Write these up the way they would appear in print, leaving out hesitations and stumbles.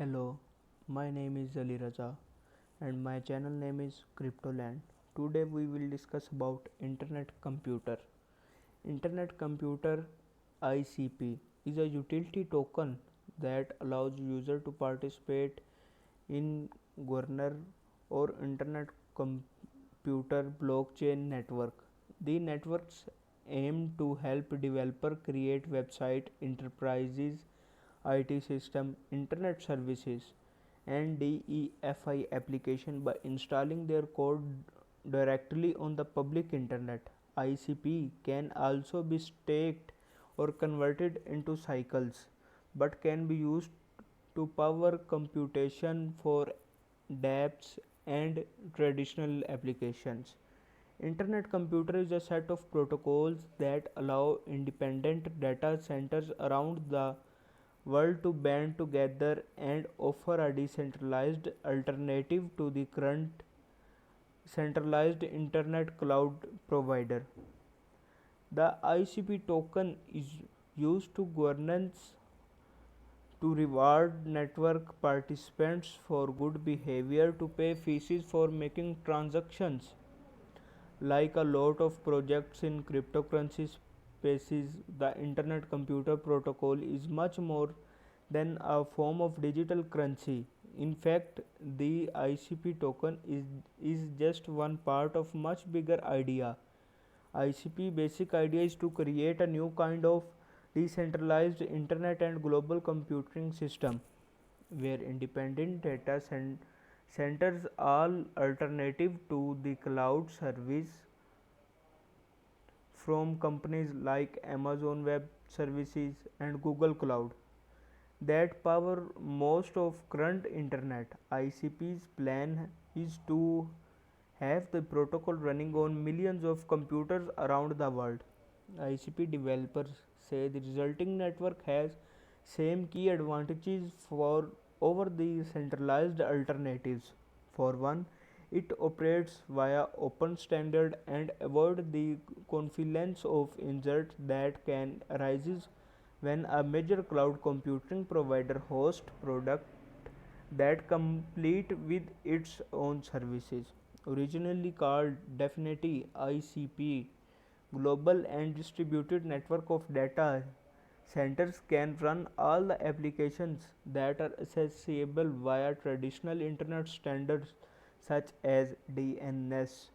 Hello, my name is Ali Raza and my channel name is Cryptoland. Today we will discuss about Internet Computer. Internet Computer ICP is a utility token that allows user to participate in Governor or Internet Computer blockchain network. The networks aim to help developer create website, enterprises, IT system, internet services, and DEFI application by installing their code directly on the public internet. ICP can also be staked or converted into cycles, but can be used to power computation for dApps and traditional applications. Internet computer is a set of protocols that allow independent data centers around the world to band together and offer a decentralized alternative to the current centralized internet cloud provider. The ICP token is used to governance to reward network participants for good behavior, to pay fees for making transactions. Like a lot of projects in cryptocurrency spaces, the Internet Computer Protocol is much more than a form of digital currency. In fact, the ICP token is just one part of much bigger idea. ICP basic idea is to create a new kind of decentralized internet and global computing system where independent data centers are alternative to the cloud service from companies like Amazon Web Services and Google Cloud that power most of current internet. ICP's plan is to have the protocol running on millions of computers around the world. ICP developers say the resulting network has same key advantages for over the centralized alternatives. For one, it operates via open standard and avoid the confluence of inserts that can arise when a major cloud computing provider hosts product that complete with its own services. Originally called Definity ICP, global and distributed network of data centers can run all the applications that are accessible via traditional internet standards such as DNS.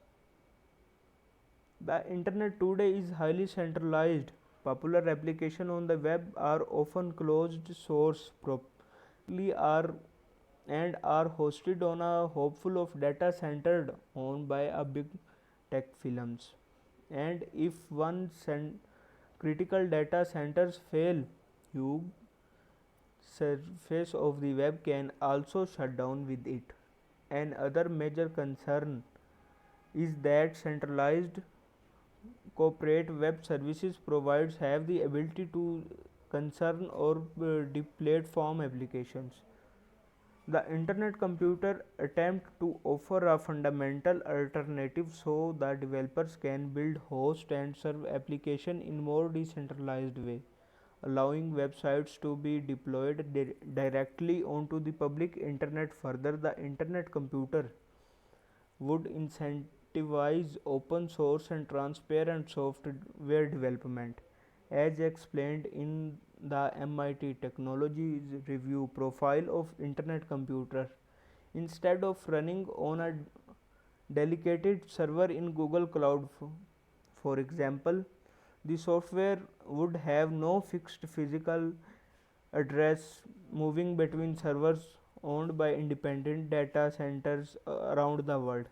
The internet today is highly centralized. Popular applications on the web are often closed source properly are and are hosted on a hopeful of data centered owned by a big tech firms. And if one critical data centers fail, huge surface of the web can also shut down with it. Another major concern is that centralized corporate web services providers have the ability to concern or deplatform applications. The Internet Computer attempt to offer a fundamental alternative so that developers can build, host and serve application in more decentralized way, allowing websites to be deployed directly onto the public internet. Further, the Internet Computer would incentivize open source and transparent software development, as explained in the MIT Technologies Review profile of Internet Computer. Instead of running on a dedicated server in Google Cloud, for example, the software would have no fixed physical address, moving between servers owned by independent data centers around the world.